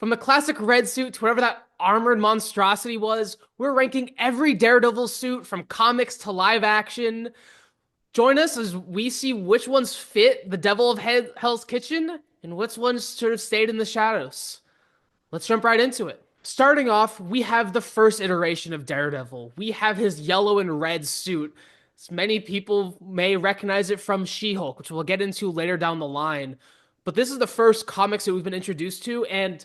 From the classic red suit to whatever that armored monstrosity was, we're ranking every Daredevil suit from comics to live action. Join us as we see which ones fit the Devil of Hell's Kitchen and which ones sort of stayed in the shadows. Let's jump right into it. Starting off, we have the first iteration of Daredevil. We have his yellow and red suit. As many people may recognize it from She-Hulk, which we'll get into later down the line. But this is the first comics that we've been introduced to, and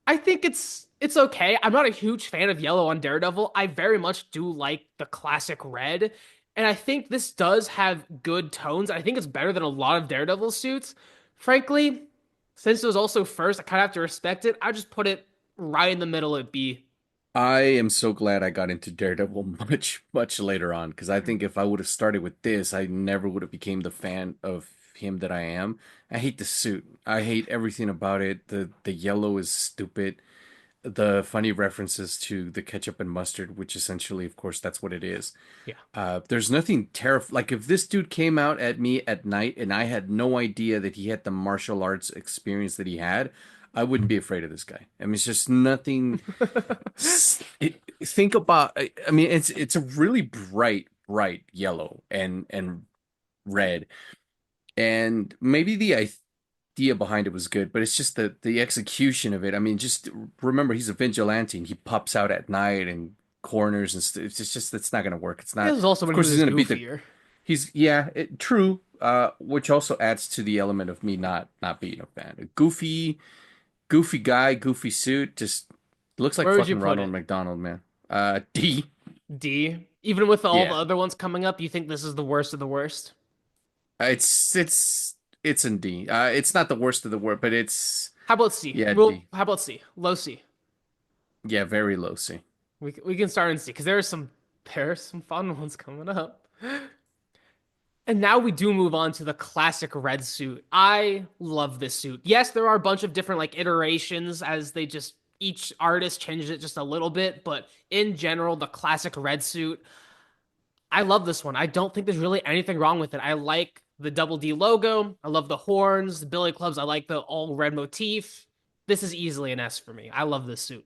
I think it's okay. I'm not a huge fan of yellow on Daredevil. I very much do like the classic red, and I think this does have good tones. I think it's better than a lot of Daredevil suits. Frankly, since it was also first, I kind of have to respect it. I just put it right in the middle at B. I am so glad I got into Daredevil much later on because I think if I would have started with this, I never would have became the fan of him that I am. I hate the suit. I hate everything about it. The yellow is stupid. The funny references to the ketchup and mustard, which essentially, of course, that's what it is. Yeah. There's nothing terrifying. Like if this dude came out at me at night and I had no idea that he had the martial arts experience that he had, I wouldn't be afraid of this guy. I mean, it's just nothing. Think about. I mean, it's a really bright yellow and red, and maybe the idea behind it was good, but it's just the execution of it. I mean, just remember he's a vigilante and he pops out at night and corners and stuff. It's just it's not gonna work. It's This not. is also Of when he course, he's was gonna beat the. goofier. He's yeah, true. Which also adds to the element of me not being a fan. A goofy guy, goofy suit, just looks like Where would you fucking put Ronald it? McDonald, man. D. D. Even with all the Yeah. other ones coming up, you think this is the worst of the worst? It's in D. It's not the worst of the worst, but it's How about C? yeah, Well, D. how about C? Low C. Yeah, very low C. We can start in C because there are some fun ones coming up. And now we do move on to the classic red suit. I love this suit. Yes, there are a bunch of different like iterations as they just each artist changed it just a little bit, but in general, the classic red suit, I love this one. I don't think there's really anything wrong with it. I like the double D logo. I love the horns, the billy clubs. I like the all red motif. This is easily an S for me. I love this suit.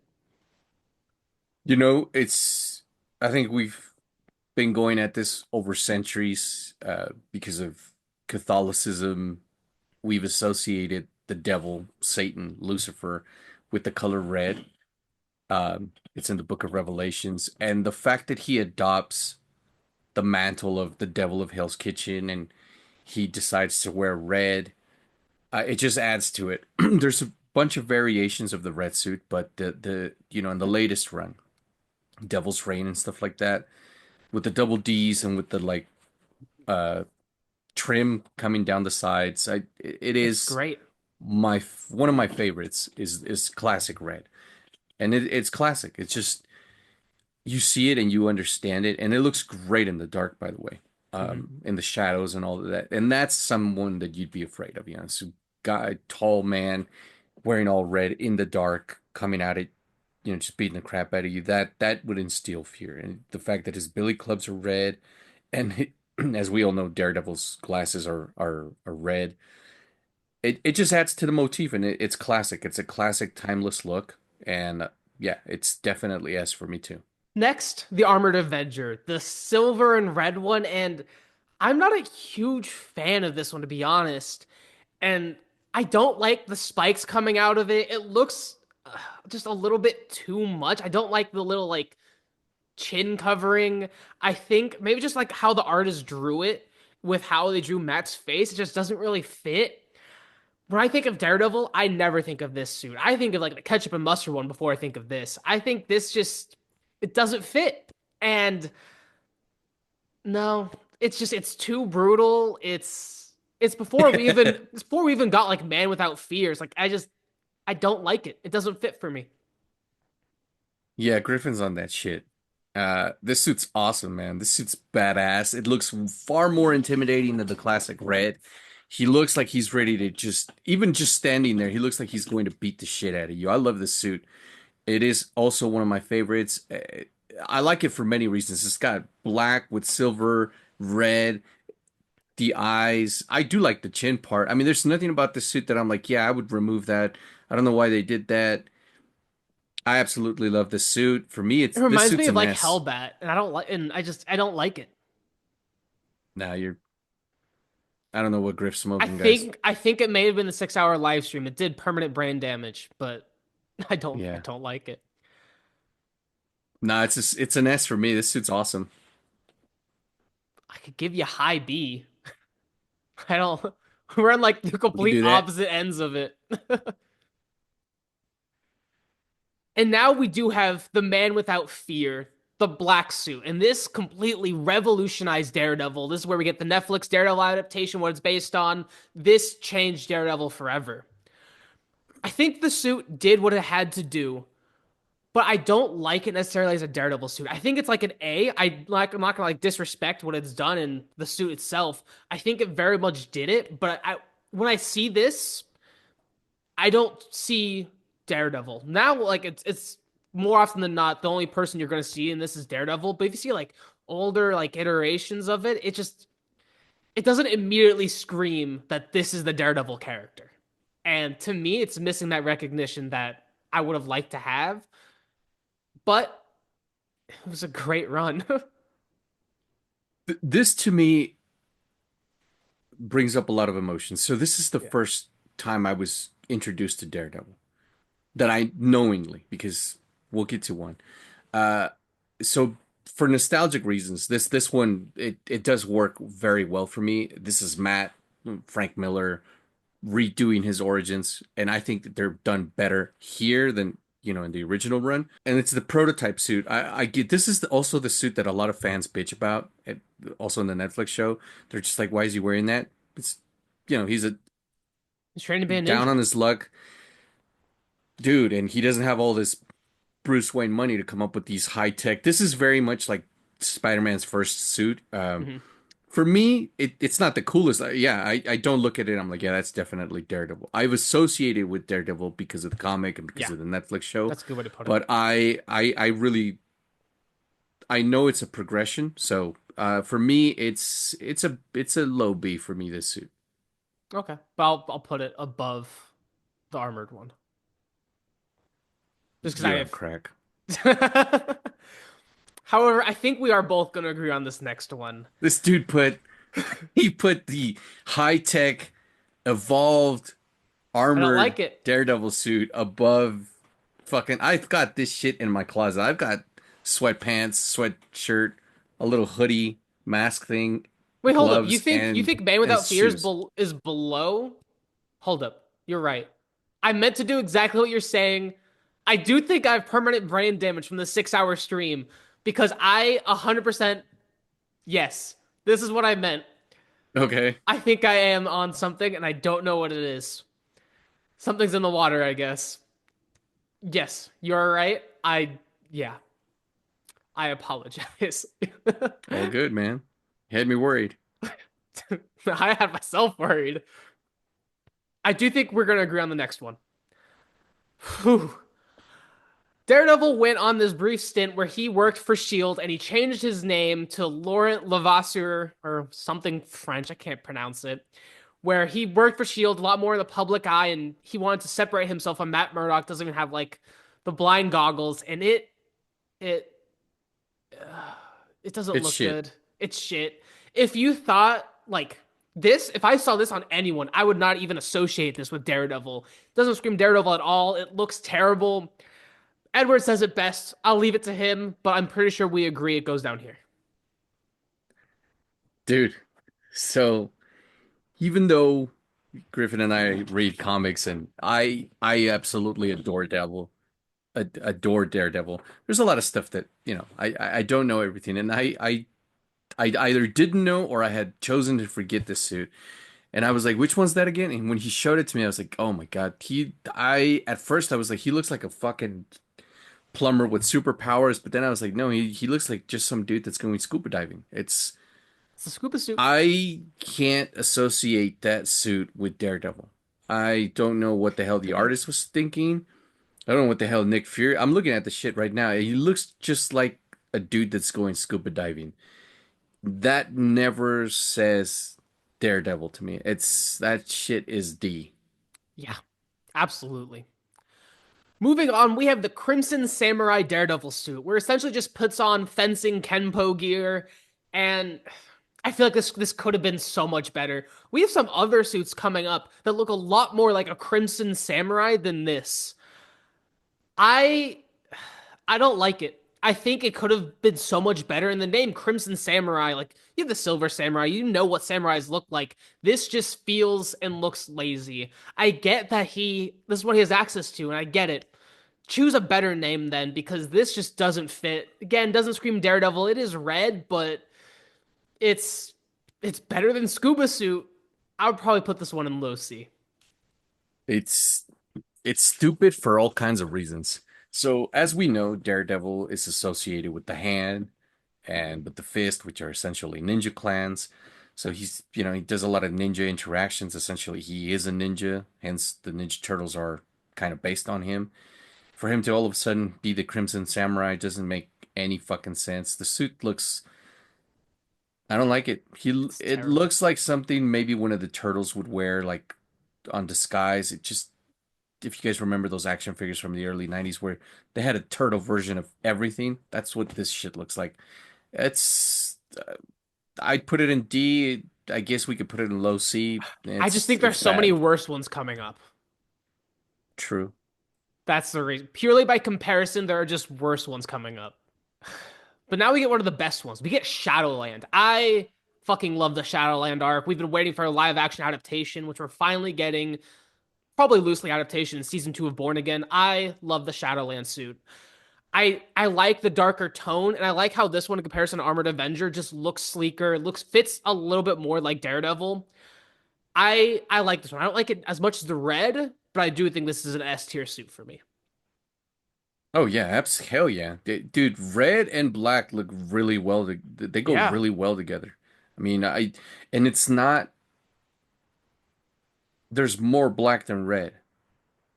You know, it's I think we've been going at this over centuries because of Catholicism. We've associated the devil, Satan, Lucifer with the color red. It's in the book of Revelations, and the fact that he adopts the mantle of the devil of Hell's Kitchen and he decides to wear red, it just adds to it. There's a bunch of variations of the red suit, but the in the latest run, Devil's Reign and stuff like that, with the double D's and with the like uh trim coming down the sides, it It's is great. my one of my favorites is classic red, and it's classic. It's just you see it and you understand it, and it looks great in the dark, by the way, Mhm. in the shadows and all of that. And that's someone that you'd be afraid of, So guy, tall man, wearing all red in the dark, coming at it, just beating the crap out of you. That would instill fear, and the fact that his billy clubs are red, and as we all know, Daredevil's glasses are red. It just adds to the motif, and it's classic. It's a classic, timeless look, and yeah, it's definitely S for me too. Next, the Armored Avenger, the silver and red one, and I'm not a huge fan of this one to be honest. And I don't like the spikes coming out of it. It looks just a little bit too much. I don't like the little like chin covering. I think maybe just like how the artist drew it with how they drew Matt's face, it just doesn't really fit. When I think of Daredevil, I never think of this suit. I think of like the ketchup and mustard one before I think of this. I think this just it doesn't fit. And no, it's too brutal. It's before we even got like Man Without Fears. Like I don't like it. It doesn't fit for me. Yeah, Griffin's on that shit. This suit's awesome, man. This suit's badass. It looks far more intimidating than the classic red. He looks like he's ready to even just standing there, he looks like he's going to beat the shit out of you. I love this suit. It is also one of my favorites. I like it for many reasons. It's got black with silver, red, the eyes. I do like the chin part. I mean, there's nothing about the suit that I'm like, yeah, I would remove that. I don't know why they did that. I absolutely love this suit. For me, It it's this reminds me suit's of an like S. Hellbat, and I don't like it. Now you're I don't know what Griff's I smoking, guys. think I think it may have been the 6 hour live stream. It did permanent brain damage, but I Yeah. don't like it. Nah, it's an S for me. This suit's awesome. I could give you high B. I don't. We're on like the We can complete do that. opposite ends of it. And now we do have the man without fear, the black suit. And this completely revolutionized Daredevil. This is where we get the Netflix Daredevil adaptation, what it's based on. This changed Daredevil forever. I think the suit did what it had to do, but I don't like it necessarily as a Daredevil suit. I think it's like an A. I'm not gonna like disrespect what it's done in the suit itself. I think it very much did it, but when I see this, I don't see Daredevil. Now like it's more often than not the only person you're gonna see in this is Daredevil. But if you see like older like iterations of it, it doesn't immediately scream that this is the Daredevil character. And to me, it's missing that recognition that I would have liked to have. But it was a great run. This to me brings up a lot of emotions. So this is the Yeah. first time I was introduced to Daredevil that I knowingly, because we'll get to one. Uh, so for nostalgic reasons, this one it does work very well for me. This is Matt Frank Miller redoing his origins, and I think that they're done better here than in the original run. And it's the prototype suit. I get this is also the suit that a lot of fans bitch about. Also in the Netflix show, they're just like, why is he wearing that? It's he's a He's training to be a down ninja. on his luck dude, and he doesn't have all this Bruce Wayne money to come up with these high tech. This is very much like Spider-Man's first suit. Hmm. For me, it's not the coolest. Yeah, I don't look at it. I'm like, yeah, that's definitely Daredevil. I've associated with Daredevil because of the comic and because Yeah, of the Netflix show, that's a good way to put it. but I really I know it's a progression. So for me, it's a low B for me. This suit. Okay, but I'll put it above the armored one just because You're on crack. have. However, I think we are both going to agree on this next one. This dude put he put the high tech, evolved I don't armored like it. Daredevil suit above fucking. I've got this shit in my closet. I've got sweatpants, sweatshirt, a little hoodie, mask thing, Wait, hold up. gloves, You think Man and Without Fear shoes. is below? Hold up. You're right. I meant to do exactly what you're saying. I do think I have permanent brain damage from the 6 hour stream because I 100% yes. This is what I meant. Okay. I think I am on something and I don't know what it is. Something's in the water, I guess. Yes, you're right. Yeah, I apologize. All good, man. Had me worried. I had myself worried. I do think we're going to agree on the next one. Whew. Daredevil went on this brief stint where he worked for S.H.I.E.L.D. and he changed his name to Laurent Levasseur or something French, I can't pronounce it, where he worked for S.H.I.E.L.D. a lot more in the public eye and he wanted to separate himself from Matt Murdock, doesn't even have like the blind goggles, and it it doesn't It's look shit. good. It's shit. If you thought like this, if I saw this on anyone, I would not even associate this with Daredevil. It doesn't scream Daredevil at all. It looks terrible. Edward says it best. I'll leave it to him, but I'm pretty sure we agree it goes down here. Dude. So even though Griffin and I read comics and I absolutely adore Daredevil. There's a lot of stuff that, I don't know everything and I either didn't know or I had chosen to forget this suit. And I was like, which one's that again? And when he showed it to me, I was like, oh my God. At first I was like, he looks like a fucking plumber with superpowers. But then I was like, no, he looks like just some dude that's going scuba diving. It's a scuba suit. I can't associate that suit with Daredevil. I don't know what the hell the artist was thinking. I don't know what the hell Nick Fury. I'm looking at the shit right now. He looks just like a dude that's going scuba diving. That never says Daredevil to me. It's that shit is D. Yeah, absolutely. Moving on, we have the Crimson Samurai Daredevil suit, where essentially just puts on fencing Kenpo gear, and I feel like this could have been so much better. We have some other suits coming up that look a lot more like a Crimson Samurai than this. I I don't like it. I think it could have been so much better. In the name Crimson Samurai, like you have the Silver Samurai, you know what samurais look like. This just feels and looks lazy. I get that this is what he has access to, and I get it. Choose a better name then, because this just doesn't fit. Again, doesn't scream Daredevil. It is red, but it's it's better than Scuba Suit. I would probably put this one in low C. It's it's stupid for all kinds of reasons. So as we know, Daredevil is associated with the hand and with the fist, which are essentially ninja clans. So he does a lot of ninja interactions. Essentially, he is a ninja, hence the Ninja Turtles are kind of based on him. For him to all of a sudden be the Crimson Samurai doesn't make any fucking sense. The suit looks, I don't like it. It's It terrible. looks like something maybe one of the turtles would wear, like on disguise. It just, if you guys remember those action figures from the early 90s where they had a turtle version of everything, that's what this shit looks like. It's I'd put it in D. I guess we could put it in low C. I just It's think there's it's so many bad. worse ones coming up. True. That's the reason. Purely by comparison, there are just worse ones coming up. But now we get one of the best ones. We get Shadowland. I fucking love the Shadowland arc. We've been waiting for a live action adaptation, which we're finally getting. Probably loosely adaptation in season 2 of Born Again. I love the Shadowland suit. I like the darker tone, and I like how this one, in comparison to Armored Avenger, just looks sleeker. Looks fits a little bit more like Daredevil. I like this one. I don't like it as much as the red, but I do think this is an S tier suit for me. Oh yeah, hell yeah, dude. Red and black look really well. They go Yeah. really well together. I mean, and it's not. There's more black than red.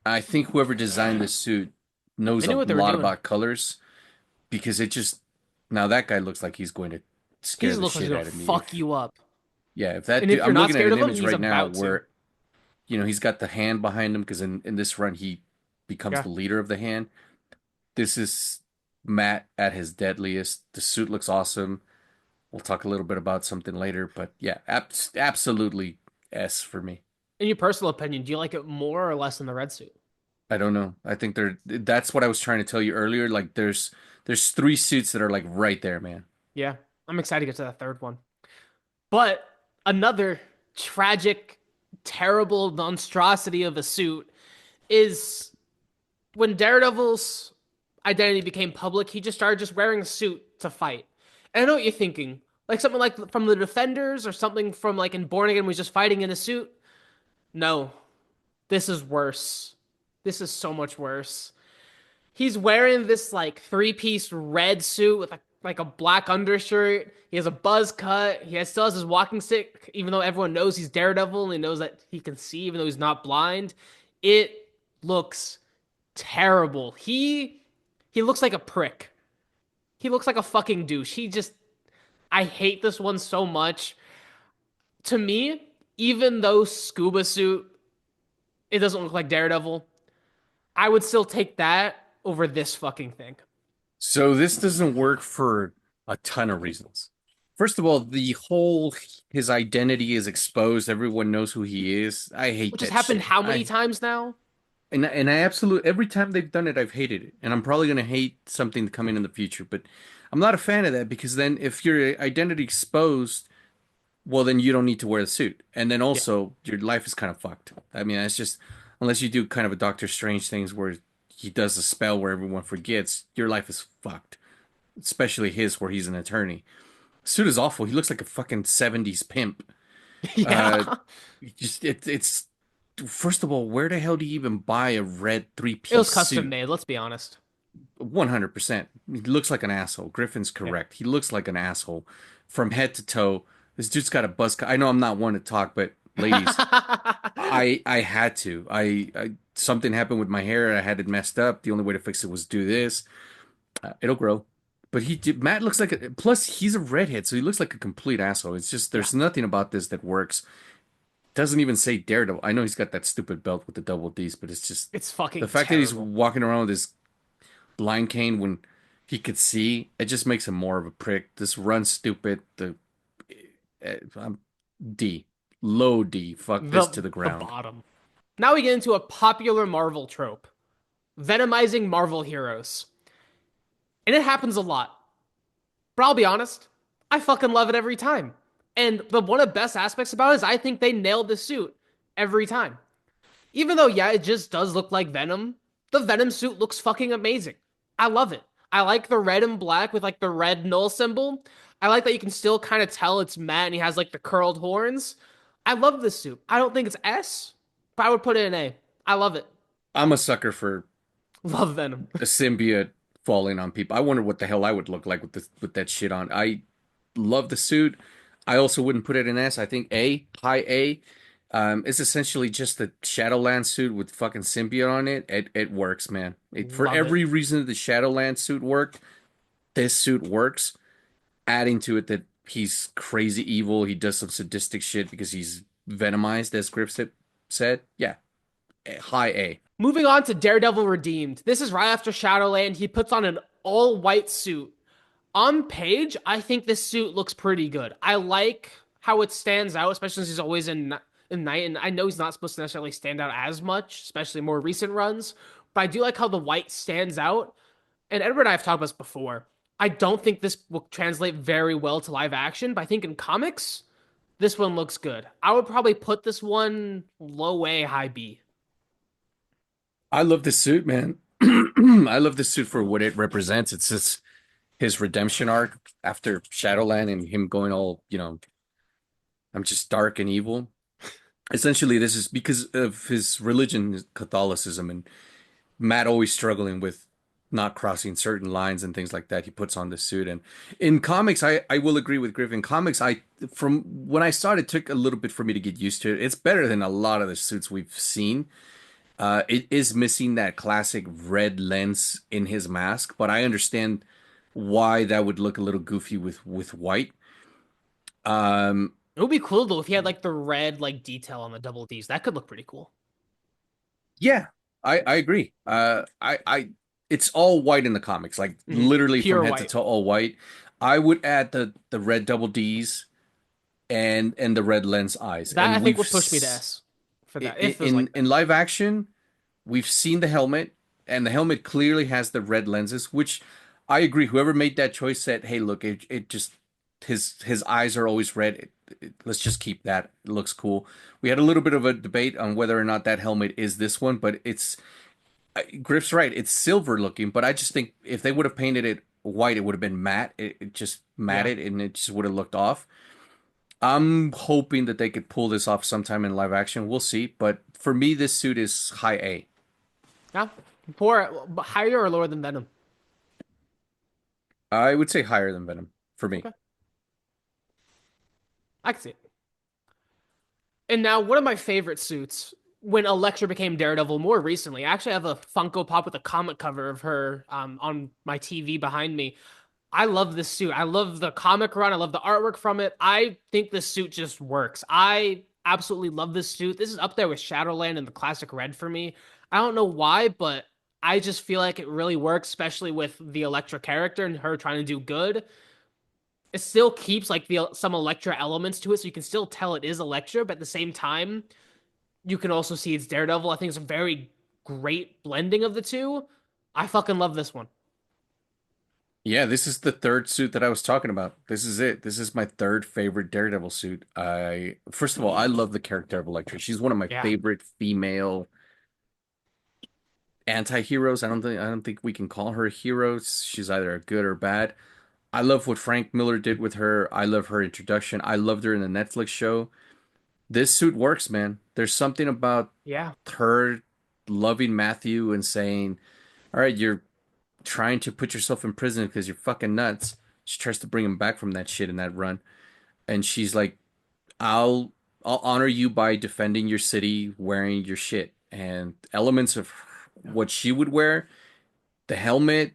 I think whoever designed this suit They knows knew a what they were lot doing. about colors because it just now that guy looks like he's going to He scare just the looks like he's shit gonna out of me. fuck If you up. Yeah, if that And dude, if you're I'm not looking at scared an of him, image he's right now about to. where he's got the hand behind him because in this run he becomes Yeah. the leader of the hand. This is Matt at his deadliest. The suit looks awesome. We'll talk a little bit about something later, but yeah, absolutely S for me. In your personal opinion, do you like it more or less than the red suit? I don't know. I think that's what I was trying to tell you earlier. Like there's three suits that are like right there, man. Yeah. I'm excited to get to that third one. But another tragic, terrible monstrosity of a suit is when Daredevil's identity became public, he just started just wearing a suit to fight. And I know what you're thinking. Like something like from the Defenders or something from like in Born Again was just fighting in a suit. No, this is worse. This is so much worse. He's wearing this like three-piece red suit with like a black undershirt. He has a buzz cut. Still has his walking stick, even though everyone knows he's Daredevil and he knows that he can see, even though he's not blind. It looks terrible. He looks like a prick. He looks like a fucking douche. I hate this one so much. To me, even though Scuba Suit, it doesn't look like Daredevil, I would still take that over this fucking thing. So this doesn't work for a ton of reasons. First of all, the whole his identity is exposed. Everyone knows who he is. I hate Which has that happened shit. how many I times now? and I absolutely every time they've done it, I've hated it, and I'm probably gonna hate something coming in the future. But I'm not a fan of that because then if your identity exposed, well, then you don't need to wear the suit, and then Yeah. also your life is kind of fucked. I mean, it's just unless you do kind of a Doctor Strange things where he does a spell where everyone forgets, your life is fucked. Especially his, where he's an attorney. Suit is awful. He looks like a fucking 70s pimp. Uh, Yeah. it's first of all, where the hell do you even buy a red three It was piece custom suit? made, let's be honest. 100%. He looks like an asshole. Griffin's Yeah. correct. He looks like an asshole from head to toe. This dude's got a buzz cut. I know I'm not one to talk, but ladies, I had to. I something happened with my hair. I had it messed up. The only way to fix it was do this. It'll grow. But Matt looks like plus he's a redhead, so he looks like a complete asshole. It's just Yeah. there's nothing about this that works. doesn't even say Daredevil. I know he's got that stupid belt with the double D's, but it's just It's the fucking fact that he's terrible. walking around with his blind cane when he could see, it just makes him more of a prick. This run stupid. I'm D, low D. Fuck this to the The ground. bottom. Now we get into a popular Marvel trope, venomizing Marvel heroes. And it happens a lot. But I'll be honest, I fucking love it every time. And the one of the best aspects about it is I think they nailed the suit every time. Even though, yeah, it just does look like Venom, the Venom suit looks fucking amazing. I love it. I like the red and black with like the red null symbol. I like that you can still kind of tell it's Matt and he has like the curled horns. I love this suit. I don't think it's S, but I would put it in A. I love it. I'm a sucker for Love Venom. a symbiote falling on people. I wonder what the hell I would look like with this with that shit on. I love the suit. I also wouldn't put it in S. I think A, high A. It's essentially just the Shadowland suit with fucking symbiote on it. It works, man. For Love it. every reason the Shadowland suit worked, this suit works. Adding to it that he's crazy evil, he does some sadistic shit because he's venomized, as said. Yeah, high A. Moving on to Daredevil Redeemed. This is right after Shadowland. He puts on an all white suit. On page, I think this suit looks pretty good. I like how it stands out, especially since he's always in night. And I know he's not supposed to necessarily stand out as much, especially more recent runs. But I do like how the white stands out. And Edward and I have talked about this before. I don't think this will translate very well to live action, but I think in comics, this one looks good. I would probably put this one low A, high B. I love this suit, man. I love this suit for what it represents. It's just his redemption arc after Shadowland and him going all, I'm just dark and evil. Essentially, this is because of his religion, Catholicism, and Matt always struggling with not crossing certain lines and things like that. He puts on this suit, and in comics, I will agree with Griffin. Comics, I from when I saw it, it took a little bit for me to get used to it. It's better than a lot of the suits we've seen. It is missing that classic red lens in his mask, but I understand why that would look a little goofy with white. Um, It would be cool though if he had like the red like detail on the double D's. That could look pretty cool. yeah, I agree. It's all white in the comics, like literally from Pure head to white. toe, all white. I would add the red double D's and the red lens eyes, That I and think would push me to S for that if it was like in that. live action. We've seen the helmet, and the helmet clearly has the red lenses, which I agree. Whoever made that choice said, "Hey, look, it just his eyes are always red. Let's just keep that. It looks cool." We had a little bit of a debate on whether or not that helmet is this one, but Griff's right. It's silver looking, but I just think if they would have painted it white, it would have been matte. It just Yeah. matted, and it just would have looked off. I'm hoping that they could pull this off sometime in live action. We'll see, but for me, this suit is high A. Yeah. For higher or lower than Venom. I would say higher than Venom for me. Okay. I can see it. And now one of my favorite suits when Elektra became Daredevil more recently. I actually have a Funko Pop with a comic cover of her on my TV behind me. I love this suit. I love the comic run. I love the artwork from it. I think this suit just works. I absolutely love this suit. This is up there with Shadowland and the classic red for me. I don't know why, but I just feel like it really works, especially with the Elektra character and her trying to do good. It still keeps like the some Elektra elements to it, so you can still tell it is Elektra, but at the same time, you can also see it's Daredevil. I think it's a very great blending of the two. I fucking love this one. Yeah, this is the third suit that I was talking about. This is it. This is my third favorite Daredevil suit. I First of all, I love the character of Elektra. She's one of my Yeah. favorite female anti-heroes. I don't think we can call her a hero. She's either a good or bad. I love what Frank Miller did with her. I love her introduction. I loved her in the Netflix show. This suit works, man. There's something about Yeah. her loving Matthew and saying, "All right, you're trying to put yourself in prison because you're fucking nuts." She tries to bring him back from that shit in that run, and she's like, I'll honor you by defending your city, wearing your shit." And elements of what she would wear, the helmet,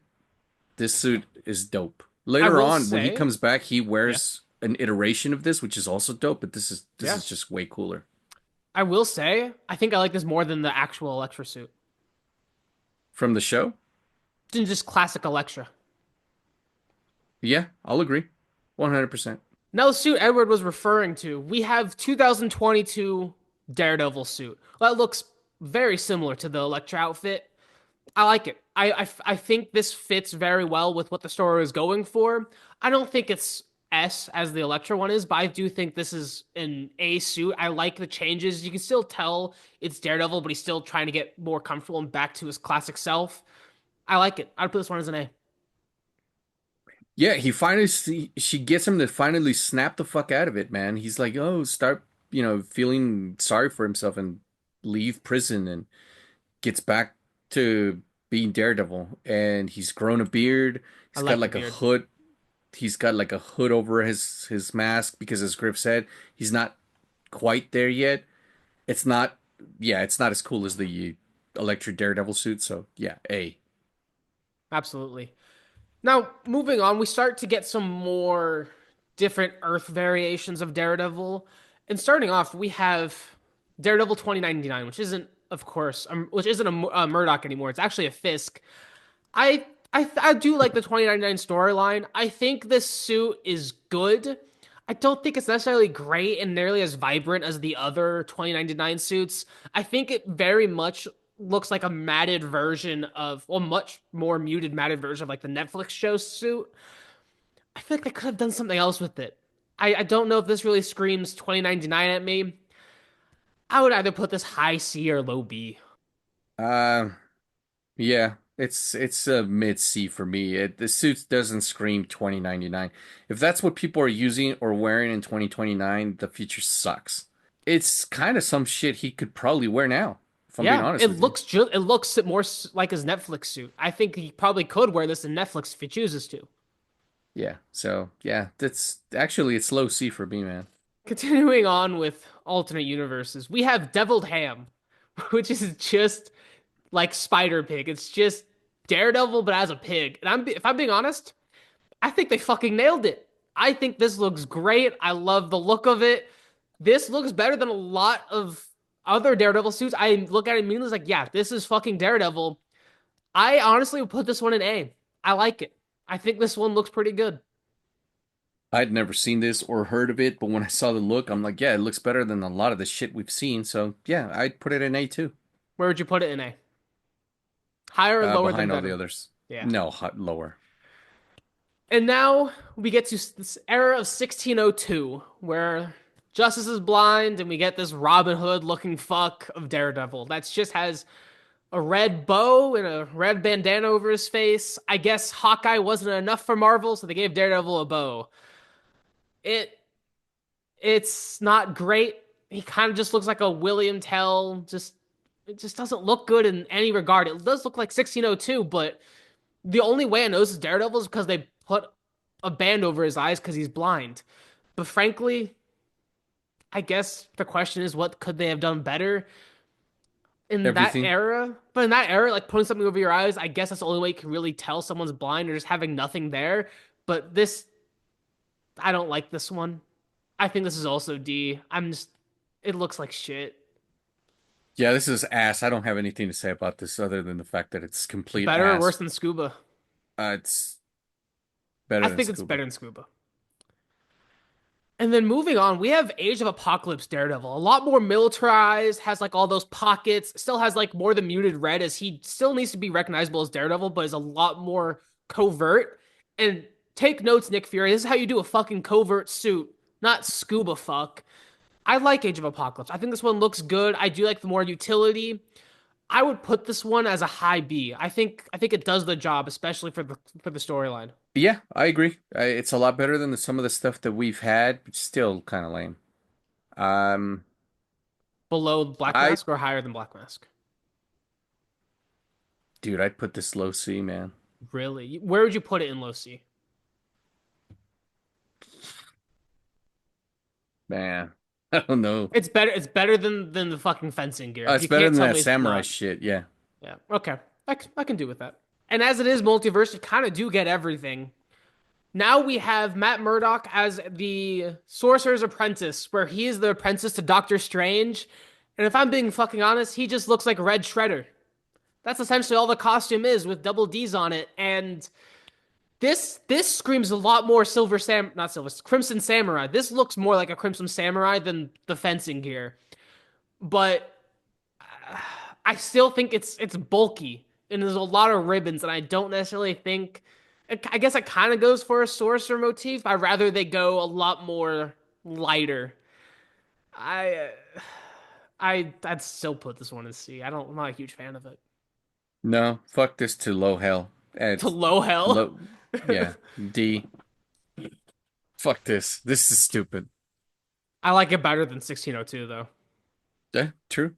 this suit is dope. I Later will on, when he say, comes back, he yeah. wears an iteration of this, which is also dope. But this Yeah. is just way cooler. I will say, I think I like this more than the actual Elektra suit. from the show. Than just classic Elektra. Yeah, I'll agree. 100%. Now, the suit Edward was referring to, we have 2022 Daredevil suit. That looks very similar to the Elektra outfit. I like it. I think this fits very well with what the story is going for. I don't think it's S as the Elektra one is, but I do think this is an A suit. I like the changes. You can still tell it's Daredevil, but he's still trying to get more comfortable and back to his classic self. I like it. I'd put this one as an A. Yeah, she gets him to finally snap the fuck out of it, man. He's like, "Oh, start, feeling sorry for himself and leave prison and gets back to being Daredevil. And he's grown a beard. I He's got like the like a beard. hood. He's got like a hood over his mask because as Griff said, he's not quite there yet. It's not yeah, it's not as cool as the Electric Daredevil suit, so yeah, A. Absolutely. Now, moving on, we start to get some more different Earth variations of Daredevil. And starting off, we have Daredevil 2099, which isn't, of course, which isn't a Murdock anymore. It's actually a Fisk. I do like the 2099 storyline. I think this suit is good. I don't think it's necessarily great and nearly as vibrant as the other 2099 suits. I think it very much looks like a matted version of, well, much more muted matted version of like the Netflix show suit. I feel like they could have done something else with it. I don't know if this really screams 2099 at me. I would either put this high C or low B. Uh yeah, it's a mid C for me. The suit doesn't scream 2099. If that's what people are using or wearing in 2029, the future sucks. It's kind of some shit he could probably wear now, if I'm being Yeah, honest with you. it looks more like his Netflix suit. I think he probably could wear this in Netflix if he chooses to. Yeah. So, yeah, that's actually it's low C for me, man. Continuing on with alternate universes, we have Deviled Ham, which is just like Spider Pig. It's just Daredevil but as a pig. And if I'm being honest, I think they fucking nailed it. I think this looks great. I love the look of it. This looks better than a lot of other Daredevil suits. I look at it immediately like, yeah, this is fucking Daredevil. I honestly would put this one in A. I like it. I think this one looks pretty good. I'd never seen this or heard of it, but when I saw the look, I'm like, yeah, it looks better than a lot of the shit we've seen. So, yeah, I'd put it in A too, Where would you put it in A? Higher or lower than behind all the Venom? others. Yeah. No, lower. And now we get to this era of 1602 where Justice is blind and we get this Robin Hood looking fuck of Daredevil that just has a red bow and a red bandana over his face. I guess Hawkeye wasn't enough for Marvel, so they gave Daredevil a bow. It it's not great. He kind of just looks like a William Tell. Just it just doesn't look good in any regard. It does look like 1602, but the only way I know this is Daredevil is because they put a band over his eyes because he's blind. But frankly, I guess the question is, what could they have done better in that Everything. era? But in that era, like putting something over your eyes, I guess that's the only way you can really tell someone's blind or just having nothing there. But this, I don't like this one. I think this is also D. It looks like shit. Yeah, this is ass. I don't have anything to say about this other than the fact that it's complete Better or worse ass. than Scuba? It's better I than think it's Scuba. better than Scuba. And then moving on, we have Age of Apocalypse Daredevil. A lot more militarized, has like all those pockets, still has like more the muted red as he still needs to be recognizable as Daredevil, but is a lot more covert. And take notes, Nick Fury. This is how you do a fucking covert suit, not scuba fuck. I like Age of Apocalypse. I think this one looks good. I do like the more utility. I would put this one as a high B. I think it does the job, especially for the storyline. Yeah, I agree. It's a lot better than some of the stuff that we've had, but still kind of lame. Um, Below Black I, Mask or higher than Black Mask? dude, I'd put this low C, man. Really? Where would you put it in low C? Man, I don't know. It's better. It's better than the fucking fencing gear. It's You better can't than tell that me it's samurai not. shit. Yeah. Yeah. Okay. I can do with that. And as it is multiverse, you kind of do get everything. Now we have Matt Murdock as the Sorcerer's Apprentice, where he is the apprentice to Doctor Strange. And if I'm being fucking honest, he just looks like Red Shredder. That's essentially all the costume is with double D's on it. And this screams a lot more not Silver, Crimson Samurai. This looks more like a Crimson Samurai than the fencing gear. But I still think it's bulky and there's a lot of ribbons, and I don't necessarily think. I guess it kind of goes for a sorcerer motif. I'd rather they go a lot more lighter. I I'd still put this one in C. I'm not a huge fan of it. No, fuck this to low hell. To It's low hell. low. Yeah, D. Fuck this. This is stupid. I like it better than 1602 though. Yeah, true.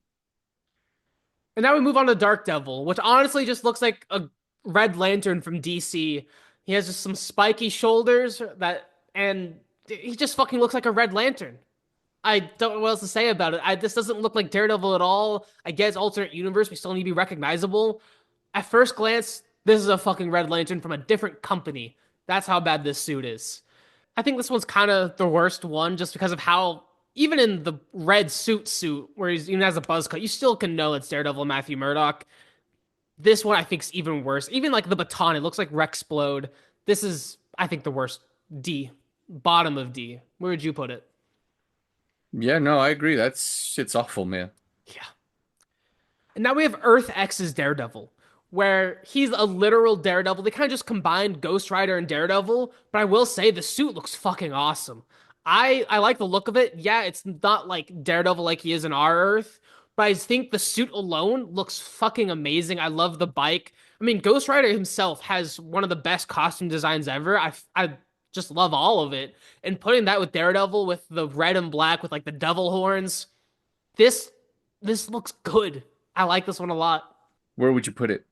And now we move on to Dark Devil, which honestly just looks like a Red Lantern from DC. He has just some spiky shoulders and he just fucking looks like a Red Lantern. I don't know what else to say about it. This doesn't look like Daredevil at all. I guess alternate universe, we still need to be recognizable. At first glance, this is a fucking Red Lantern from a different company. That's how bad this suit is. I think this one's kind of the worst one just because of how, even in the red suit, where he's even has a buzz cut, you still can know it's Daredevil Matthew Murdock. This one I think is even worse. Even like the baton, it looks like Rexplode. This is, I think, the worst. D. Bottom of D. Where would you put it? Yeah, no, I agree. That's shit's awful, man. Yeah. And now we have Earth X's Daredevil, where he's a literal Daredevil. They kind of just combined Ghost Rider and Daredevil, but I will say the suit looks fucking awesome. I like the look of it. Yeah, it's not like Daredevil like he is in our Earth, but I think the suit alone looks fucking amazing. I love the bike. I mean, Ghost Rider himself has one of the best costume designs ever. I just love all of it. And putting that with Daredevil with the red and black with like the devil horns, this this looks good. I like this one a lot. Where would you put it?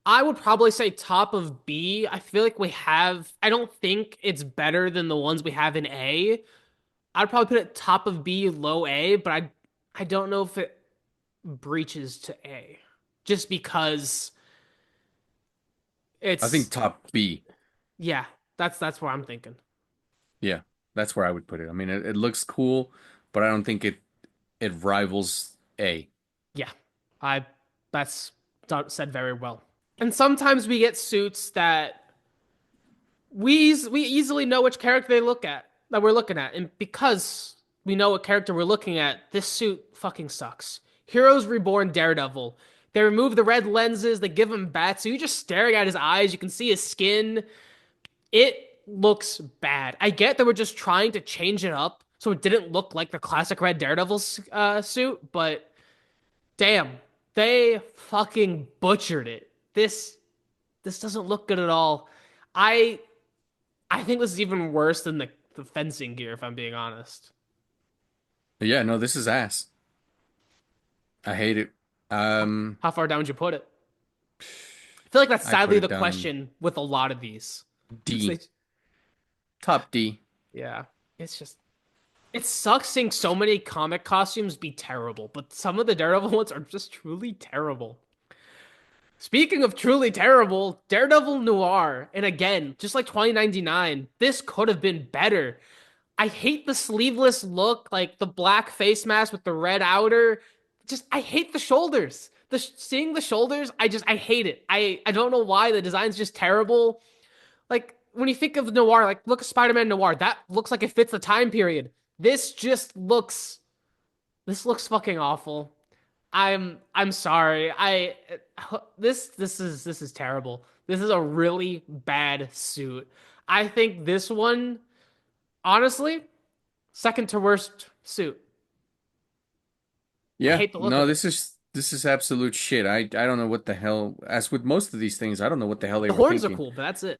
I would probably say top of B. I feel like I don't think it's better than the ones we have in A. I'd probably put it top of B, low A, but I don't know if it breaches to A. Just because I think it's top B. yeah, that's where I'm thinking. Yeah, that's where I would put it. I mean, it looks cool, but I don't think it rivals A. Yeah. I that's said very well. And sometimes we get suits that we easily know which character that we're looking at, and because we know what character we're looking at, this suit fucking sucks. Heroes Reborn Daredevil. They remove the red lenses, they give him bats, so you're just staring at his eyes, you can see his skin. It looks bad. I get that we're just trying to change it up so it didn't look like the classic red Daredevil suit, but damn, they fucking butchered it. This doesn't look good at all. I I think this is even worse than the fencing gear, if I'm being honest. But yeah, no, this is ass. I hate it. Um, How far down would you put it? I feel like that's I put sadly it the down question with a lot of these. D. Top D. Yeah, it's just it sucks seeing so many comic costumes be terrible, but some of the Daredevil ones are just truly terrible. Speaking of truly terrible, Daredevil Noir, and again, just like 2099, this could have been better. I hate the sleeveless look, like the black face mask with the red outer. Just I hate the shoulders. Seeing the shoulders, I hate it. I don't know why the design's just terrible. Like when you think of Noir, like look at Spider-Man Noir, that looks like it fits the time period. This just looks this looks fucking awful. I'm sorry. I this is terrible. This is a really bad suit. I think this one, honestly, second to worst suit. I Yeah, hate the look no, of it. this is absolute shit. I don't know what the hell. As with most of these things, I don't know what the hell they The were horns are thinking. cool, but that's it.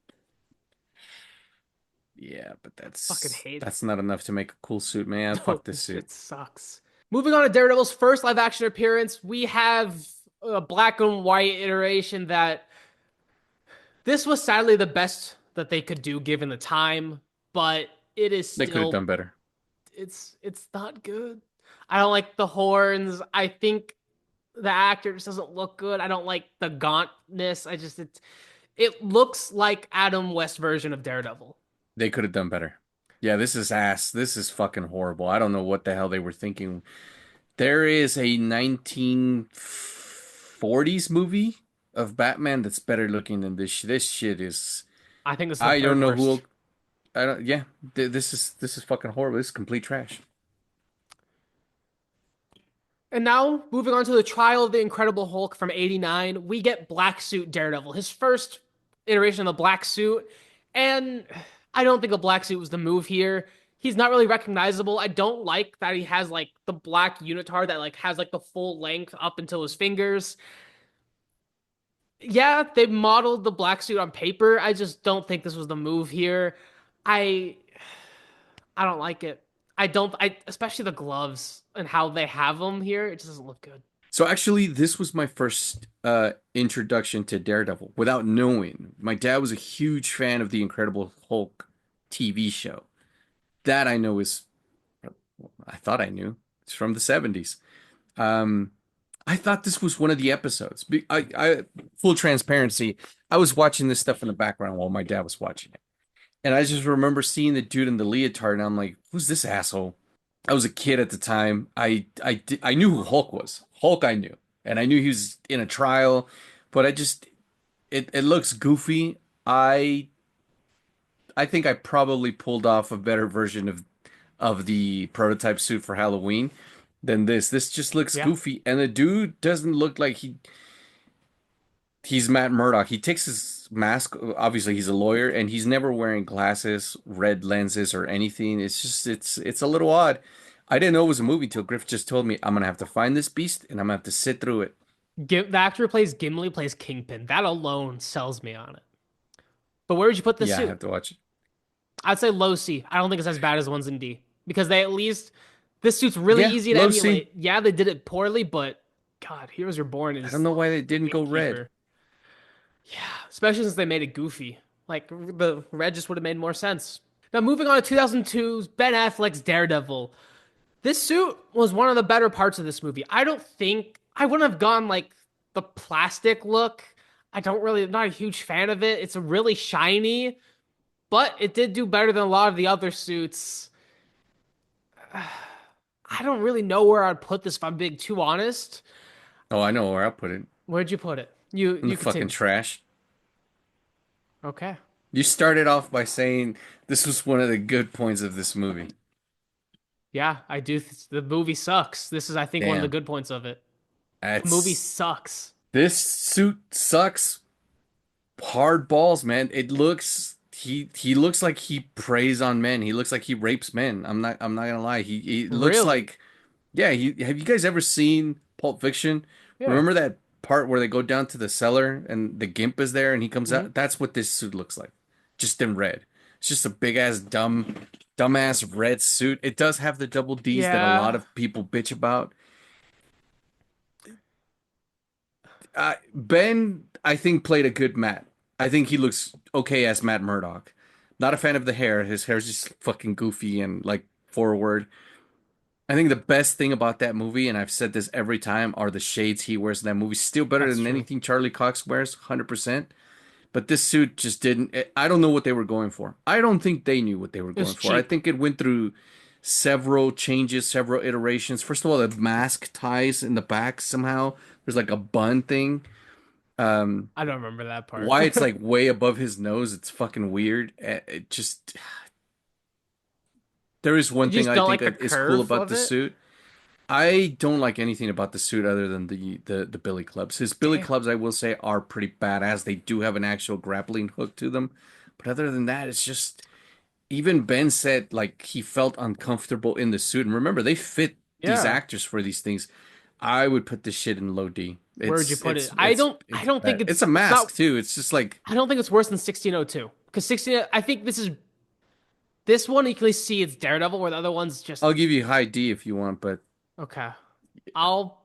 Yeah, but Fucking hate it. that's not enough to make a cool suit, man. No, Fuck this this suit. shit sucks. Moving on to Daredevil's first live action appearance, we have a black and white iteration that this was sadly the best that they could do given the time, but it is They could have still done better. it's not good. I don't like the horns. I think the actor just doesn't look good. I don't like the gauntness. It looks like Adam West version of Daredevil. They could have done better. Yeah, this is ass. This is fucking horrible. I don't know what the hell they were thinking. There is a 1940s movie of Batman that's better looking than this. This shit is. I think this is the I third don't know worst. who. I don't. Yeah, this is fucking horrible. This is complete trash. And now, moving on to the Trial of the Incredible Hulk from '89, we get Black Suit Daredevil, his first iteration of the black suit. And I don't think a black suit was the move here. He's not really recognizable. I don't like that he has like the black unitard that like has like the full length up until his fingers. Yeah, they modeled the black suit on paper. I just don't think this was the move here. I I don't like it. I especially the gloves and how they have them here. It just doesn't look good. So actually, this was my first introduction to Daredevil without knowing. My dad was a huge fan of the Incredible Hulk TV show. That I know is, I thought I knew. It's from the 70s. Um, I thought this was one of the episodes. Full transparency, I was watching this stuff in the background while my dad was watching it. And I just remember seeing the dude in the leotard, and I'm like, who's this asshole? I was a kid at the time. I knew who Hulk was. Hulk I knew. And I knew he was in a trial, but it looks goofy. I think I probably pulled off a better version of the prototype suit for Halloween than this. This just looks Yeah. goofy, and the dude doesn't look like he's Matt Murdock. He takes his mask. Obviously, he's a lawyer, and he's never wearing glasses, red lenses, or anything. It's a little odd. I didn't know it was a movie till Griff just told me I'm gonna have to find this beast and I'm gonna have to sit through it. The actor who plays Gimli plays Kingpin. That alone sells me on it. But where would you put the Yeah, I suit? have to watch it. I'd say low C. I don't think it's as bad as the ones in D because they at least this suit's really Yeah, easy to low C. emulate. Yeah, they did it poorly, but God, Heroes Reborn I don't is know why they didn't go red. gatekeeper. Yeah, especially since they made it goofy. Like the red just would have made more sense. Now moving on to 2002's Ben Affleck's Daredevil. This suit was one of the better parts of this movie. I don't think I wouldn't have gone like the plastic look. I don't really, I'm not a huge fan of it. It's really shiny, but it did do better than a lot of the other suits. I don't really know where I'd put this if I'm being too honest. Oh, I know where I'll put it. Where'd you put it? You In the you fucking continue. trash. Okay. You started off by saying this was one of the good points of this movie. Yeah, I do. The movie sucks. This is, I think, one of the Damn. good points of it. The movie That's sucks. this suit sucks hard balls, man. He looks like he preys on men. He looks like he rapes men. I'm not gonna lie. He looks Really? like yeah, he have you guys ever seen Pulp Fiction? Yeah. Remember that part where they go down to the cellar and the gimp is there and he comes Mhm. out? That's what this suit looks like. Just in red. It's just a big ass dumbass red suit. It does have the double D's that a lot Yeah. of people bitch about. Ben, I think, played a good Matt. I think he looks okay as Matt Murdock. Not a fan of the hair. His hair's just fucking goofy and like forward. I think the best thing about that movie, and I've said this every time, are the shades he wears in that movie. Still better That's than true. anything Charlie Cox wears, 100%. But this suit just didn't. I don't know what they were going for. I don't think they knew what they were It was going for. I cheap. think it went through several changes, several iterations. First of all, the mask ties in the back somehow. There's like a bun thing. Um, I don't remember that part. why it's like way above his nose, it's fucking weird. It just there is one You thing just I don't think like the is cool curve about of the it? suit. I don't like anything about the suit other than the Billy Clubs. His Billy Damn. Clubs, I will say, are pretty badass. They do have an actual grappling hook to them, but other than that, it's just even Ben said like he felt uncomfortable in the suit. And remember, they fit these Yeah. actors for these things. I would put this shit in low D. Where would you It's put it? it's it's I it's don't think bad. It's a it's not mask too. It's just like I don't think it's worse than 1602. Because 16 I think this one you can see it's Daredevil where the other one's just I'll give you high D if you want, but okay. I'll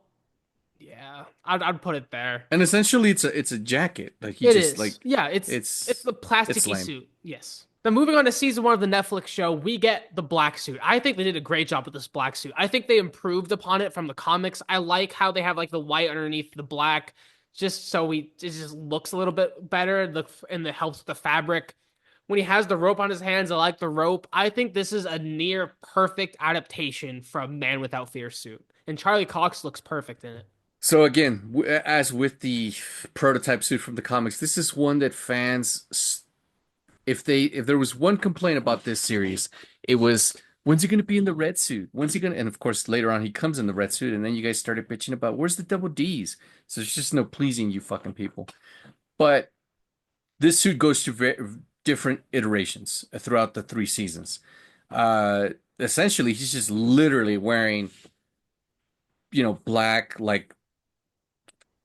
yeah. I'd put it there. and essentially it's a jacket. Like he It just is. like Yeah, it's it's the it's plasticky lame. suit. Yes. Now moving on to season one of the Netflix show, we get the black suit. I think they did a great job with this black suit. I think they improved upon it from the comics. I like how they have like the white underneath the black, just so it just looks a little bit better. And it helps with the fabric. when he has the rope on his hands. I like the rope. I think this is a near perfect adaptation from Man Without Fear suit, and Charlie Cox looks perfect in it. So again, as with the prototype suit from the comics, this is one that if there was one complaint about this series, it was when's he going to be in the red suit? When's he going to? And of course, later on, he comes in the red suit, and then you guys started bitching about where's the double D's? So there's just no pleasing you fucking people. But this suit goes through different iterations throughout the 3 seasons. Uh, Essentially, he's just literally wearing, black like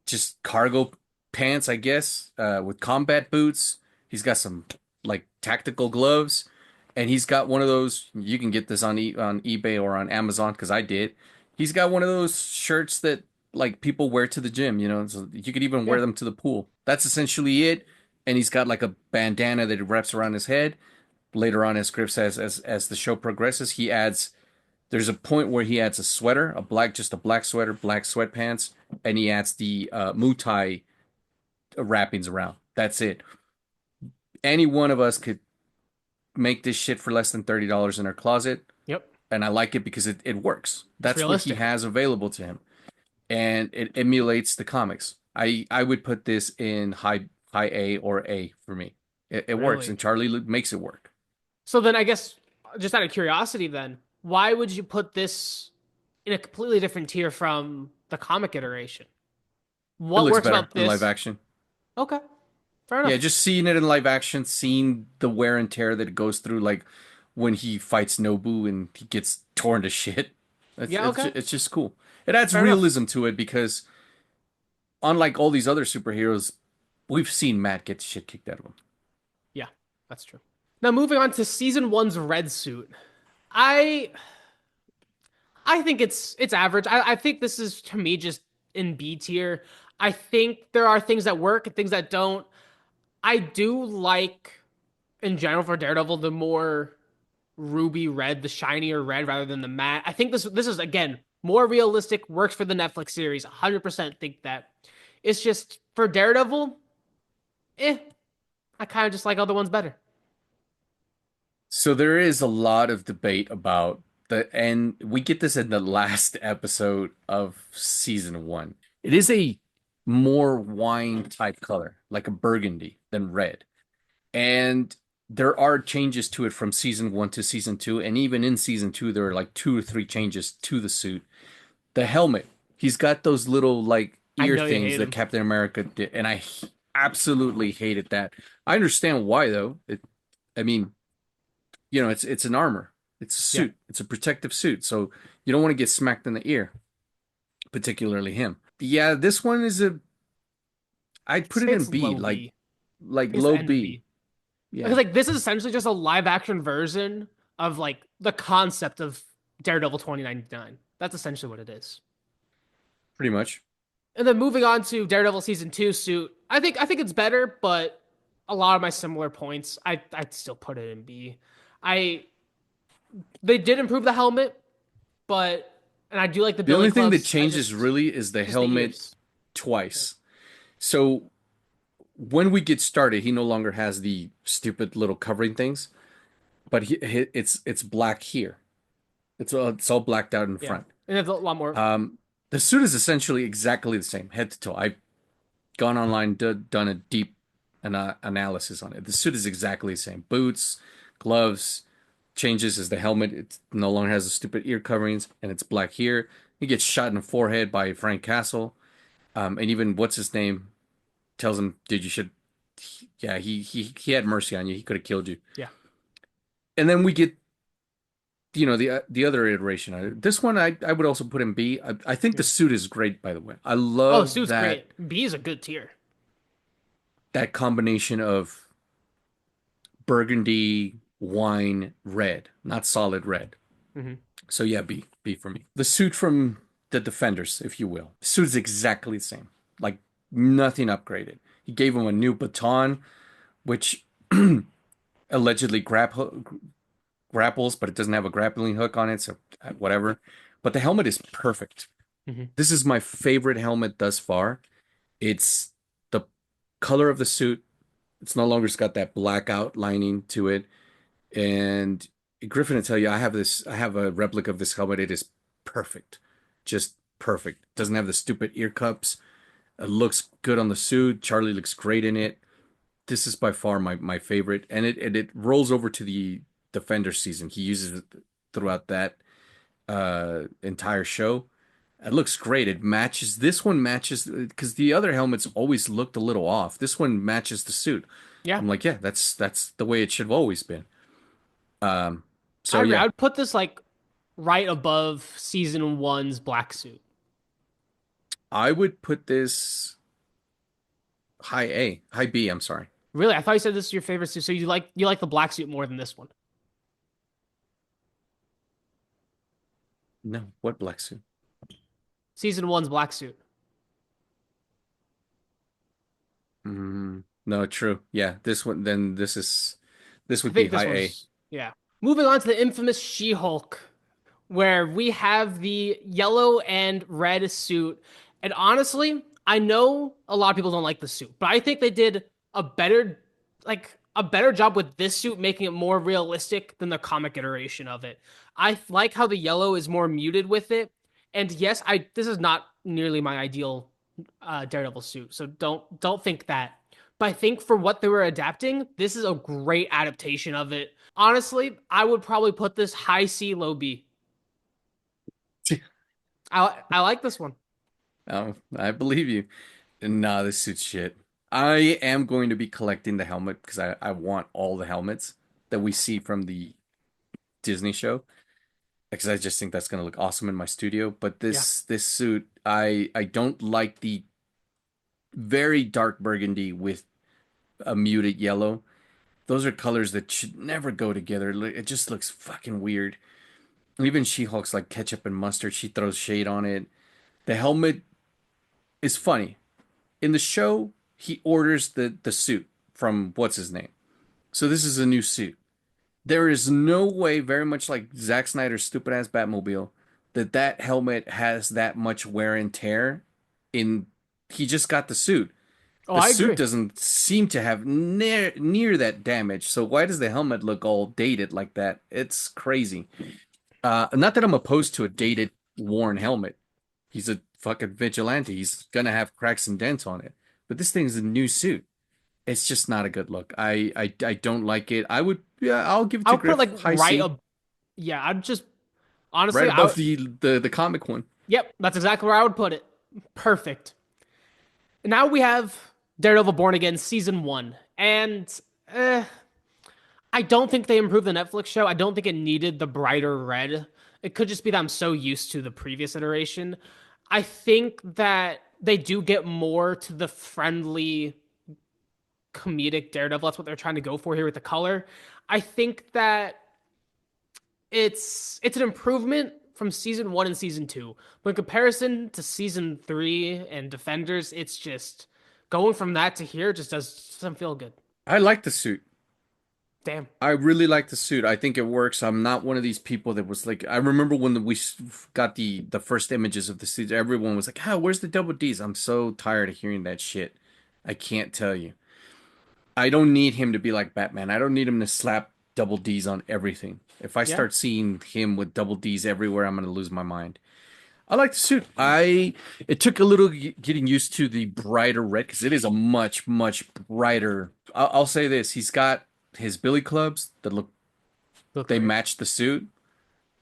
just cargo pants, I guess, with combat boots. He's got some like tactical gloves, and he's got one of those. You can get this on eBay or on Amazon because I did. He's got one of those shirts that like people wear to the gym, so you could even wear Yeah. them to the pool. That's essentially it. And he's got like a bandana that he wraps around his head. Later on, as Griff says, as the show progresses, he adds there's a point where he adds a sweater, just a black sweater, black sweatpants, and he adds the Muay Thai wrappings around. That's it. Any one of us could make this shit for less than $30 in our closet, Yep. and I like it because it works. It's That's what he realistic. has available to him, and it emulates the comics. I would put this in high A or A for me. It works, Really. and Charlie makes it work. So then I guess just out of curiosity then, why would you put this in a completely different tier from the comic iteration? It What looks works better about in live this? action. Okay, fair Yeah, enough. just seeing it in live action, seeing the wear and tear that it goes through, like when he fights Nobu and he gets torn to shit. Yeah, okay. It's just cool. It adds Fair enough. realism to it because unlike all these other superheroes, we've seen Matt get shit kicked out of him. Yeah, that's true. Now moving on to season one's red suit. I I think it's average. I think this is to me just in B tier. I think there are things that work and things that don't. I do like in general for Daredevil the more ruby red, the shinier red rather than the matte. I think this is again more realistic, works for the Netflix series. 100% think that. It's just for Daredevil, eh, I kind of just like other ones better. So there is a lot of debate about and we get this in the last episode of season one. It is a more wine type color, like a burgundy than red. And there are changes to it from season one to season two. And even in season two, there are like 2 or 3 changes to the suit. The helmet, he's got those little like I ear know you things hate that him. Captain America did. And absolutely hated that. I understand why though. I mean, it's an armor. It's a Yeah, suit. It's a protective suit. So you don't want to get smacked in the ear, particularly him. Yeah, this one I'd put it in it's B, low B. like It's low end of B. B. Because Yeah, like this is essentially just a live action version of like the concept of Daredevil 2099. That's essentially what it is. pretty much. And then moving on to Daredevil season two suit, I think it's better, but a lot of my similar points, I'd still put it in B. I They did improve the helmet, but and I do like the The billy only thing that clubs. I changes really is the just the helmet ears. twice. So when we get started, he no longer has the stupid little covering things, but it's black here. It's all blacked out in Yeah, front. and it's a lot more. Um, the suit is essentially exactly the same, head to toe. I've gone online, done a deep analysis on it. The suit is exactly the same. Boots, gloves, changes is the helmet. It no longer has the stupid ear coverings, and it's black here. He gets shot in the forehead by Frank Castle. And even what's his name tells him, "Dude, you should." Yeah, he had mercy on you. He could have killed you. Yeah. And then we get, the other iteration. This one I would also put in B. I think the Yeah. suit is great, by the way. I Oh, love suit's that great. B is a good tier. combination of burgundy, wine, red, not solid red. Hmm. So yeah, B for me. The suit from the Defenders, if you will. The suit is exactly the same. Like nothing upgraded. He gave him a new baton, which allegedly grapples, but it doesn't have a grappling hook on it, so whatever. But the helmet is perfect. Hmm. This is my favorite helmet thus far. It's the color of the suit. It's no longer got that black outlining to it. And Griffin, I tell you, I have a replica of this helmet. It is perfect. Just perfect. Doesn't have the stupid ear cups. It looks good on the suit. Charlie looks great in it. This is by far my favorite. And it rolls over to the Defender season. He uses it throughout that entire show. It looks great. It matches. This one matches because the other helmets always looked a little off. This one matches the suit. Yeah, I'm like, yeah, that's the way it should have always been. Um, I so agree. I yeah, would put this like right above season one's black suit. I would put this high A, high B. I'm sorry. Really, I thought you said this is your favorite suit, so you like the black suit more than this one. No, what black suit? Season one's black suit. No, true. Yeah, this one. Then this I would be think this high A. one's yeah. Moving on to the infamous She-Hulk, where we have the yellow and red suit. And honestly, I know a lot of people don't like the suit, but I think they did a better a better job with this suit making it more realistic than the comic iteration of it. I like how the yellow is more muted with it. And yes, I this is not nearly my ideal Daredevil suit, so don't think that. But I think for what they were adapting, this is a great adaptation of it. Honestly, I would probably put this high C, low B. I like this one. Oh, I believe you. Nah, this suit's shit. I am going to be collecting the helmet because I want all the helmets that we see from the Disney show because I just think that's gonna look awesome in my studio. But Yeah. this suit, I don't like the very dark burgundy with a muted yellow. Those are colors that should never go together. It just looks fucking weird. Even She-Hulk's like ketchup and mustard. She throws shade on it. The helmet is funny. In the show, he orders the suit from what's his name. So this is a new suit. There is no way, very much like Zack Snyder's stupid ass Batmobile, that that helmet has that much wear and tear. In he just got the suit. Oh, The I suit agree. doesn't seem to have near that damage. So why does the helmet look all dated like that? It's crazy. Not that I'm opposed to a dated, worn helmet. He's a fucking vigilante. He's gonna have cracks and dents on it. But this thing's a new suit. It's just not a good look. I don't like it. Yeah, I'll give it I to would put it like Griff high right C, up. Yeah, I'd just right honestly, above the comic one. yep, that's exactly where I would put it. Perfect. Now we have Daredevil Born Again season one, and eh, I don't think they improved the Netflix show. I don't think it needed the brighter red. It could just be that I'm so used to the previous iteration. I think that they do get more to the friendly comedic Daredevil. That's what they're trying to go for here with the color. I think that it's an improvement from season one and season two. But in comparison to season three and Defenders, it's just going from that to here just doesn't feel good. I like the suit. Damn. I really like the suit. I think it works. I'm not one of these people that was like. I remember when got the first images of the suit. Everyone was like, "Ah, where's the double D's?" I'm so tired of hearing that shit. I can't tell you. I don't need him to be like Batman. I don't need him to slap double D's on everything. If I Yeah. start seeing him with double D's everywhere, I'm gonna lose my mind. I like the suit. I It took a little getting used to the brighter red because it is a much brighter. I'll say this: he's got his billy clubs that look Look they great. match the suit.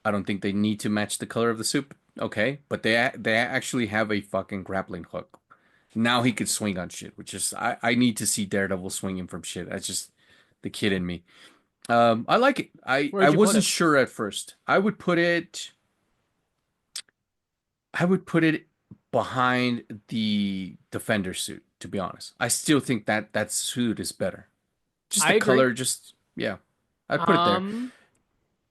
I don't think they need to match the color of the suit. Okay, but they actually have a fucking grappling hook. Now he could swing on shit, which is I need to see Daredevil swinging from shit. That's just the kid in me. I like it. I Where'd you put wasn't it? sure at first. I would put it behind the Defender suit, to be honest. I still think that suit is better. Just I the agree. color, just yeah. I'd put it there. Um,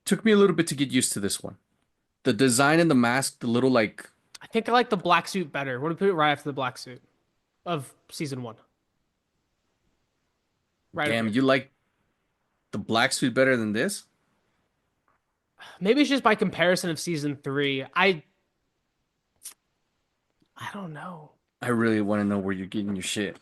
Took me a little bit to get used to this one. The design and the mask, the little like, I think I like the black suit better. We're gonna put it right after the black suit of season one, right up damn, here. you like the black suit better than this? Maybe it's just by comparison of season three. I don't know. I really want to know where you're getting your shit.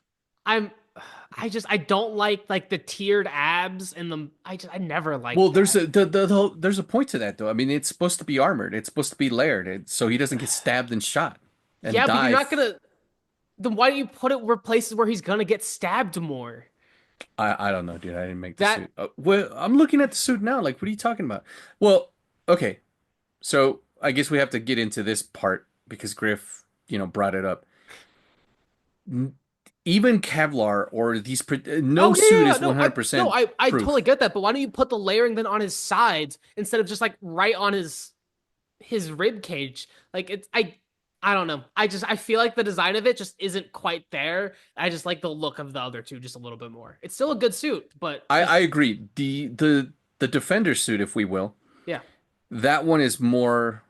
I don't like the tiered abs and I never Well, liked there's that. there's a point to that though. I mean, it's supposed to be armored. It's supposed to be layered, so he doesn't get stabbed and shot and Yeah, but you're die. not gonna then why don't you put it where places where he's gonna get stabbed more? I don't know, dude. I didn't make the That suit. Well, I'm looking at the suit now. Like, what are you talking about? Well, okay. So I guess we have to get into this part because Griff, brought it up. N- Even Kevlar or no Oh yeah, suit yeah, yeah. is No, I no, 100% I totally proof. get that, but why don't you put the layering then on his sides instead of just like right on his rib cage? Like I don't know. I feel like the design of it just isn't quite there. I just like the look of the other two just a little bit more. It's still a good suit, but I just agree. The defender suit, if we will, yeah, that one is more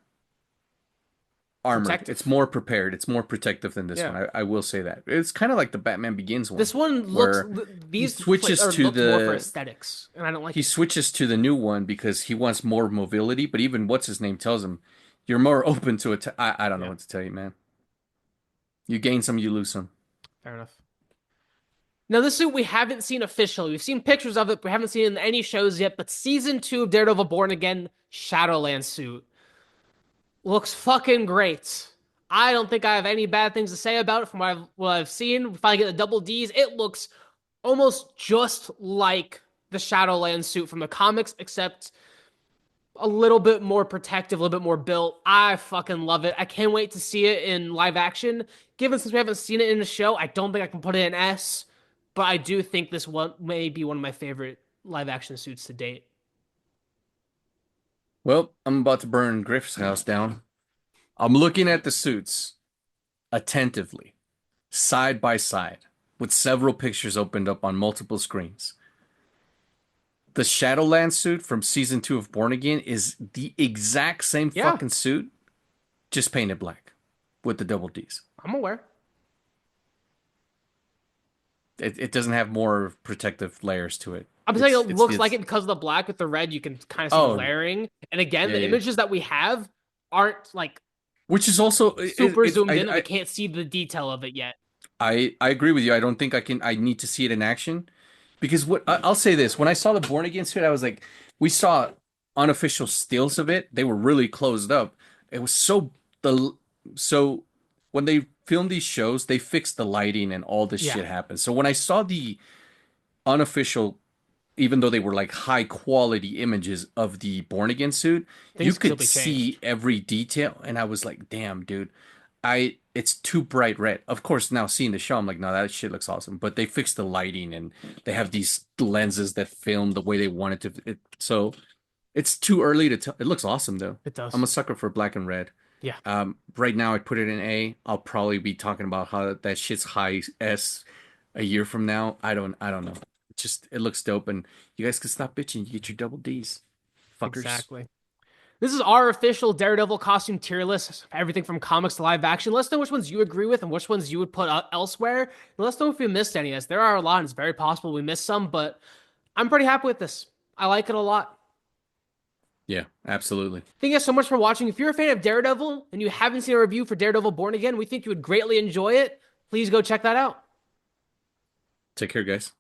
armored. It's protective. more prepared. It's more protective than this one. Yeah. I will say that. It's kind of like the Batman Begins one, This one looks where he these switches are to looked more for the aesthetics, and I don't like he it. switches to the new one because he wants more mobility. But even what's his name tells him you're more open to it. I don't know Yeah, what to tell you, man. You gain some, you lose some. fair enough. Now, this suit we haven't seen officially. We've seen pictures of it, but we haven't seen it in any shows yet. But season 2 of Daredevil Born Again Shadowland suit looks fucking great. I don't think I have any bad things to say about it from what I've seen. We finally get the double D's. It looks almost just like the Shadowland suit from the comics, except a little bit more protective, a little bit more built. I fucking love it. I can't wait to see it in live action. Given since we haven't seen it in the show, I don't think I can put it in S, but I do think this one may be one of my favorite live action suits to date. Well, I'm about to burn Griff's house down. I'm looking at the suits attentively, side by side, with several pictures opened up on multiple screens. The Shadowland suit from season 2 of Born Again is the exact same Yeah, fucking suit, just painted black with the double D's. I'm aware. It doesn't have more protective layers to it. I'm saying It's it it's looks like it's it because of the black with the red. You can kind of see the oh layering. And again, yeah, the yeah. images that we have aren't like Which is also super it's zoomed in, and we can't see the detail of it yet. I agree with you. I don't think I can. I need to see it in action because I'll say this: when I saw the Born Again suit, I was like, we saw unofficial stills of it. They were really closed up. It was the so when they filmed these shows, they fixed the lighting and all this Yeah, shit happened. So when I saw the unofficial, even though they were like high quality images of the Born Again suit, you things could still could be changed. see every detail, and I was like, damn, dude. It's too bright red. Of course, now seeing the show, I'm like, no, that shit looks awesome. But they fixed the lighting and they have these lenses that film the way they want it to. So it's too early to tell. It looks awesome though. It I'm does. a sucker for black and red. Yeah, Right now I'd put it in A. I'll probably be talking about how that shit's high S a year from now. I don't know. It looks dope, and you guys can stop bitching. You get your double D's, fuckers. exactly. This is our official Daredevil costume tier list. Everything from comics to live action. Let us know which ones you agree with and which ones you would put elsewhere. And let us know if we missed any. As there are a lot, and it's very possible we missed some, but I'm pretty happy with this. I like it a lot. Yeah, absolutely. Thank you guys so much for watching. If you're a fan of Daredevil and you haven't seen a review for Daredevil Born Again, we think you would greatly enjoy it. Please go check that out. Take care, guys.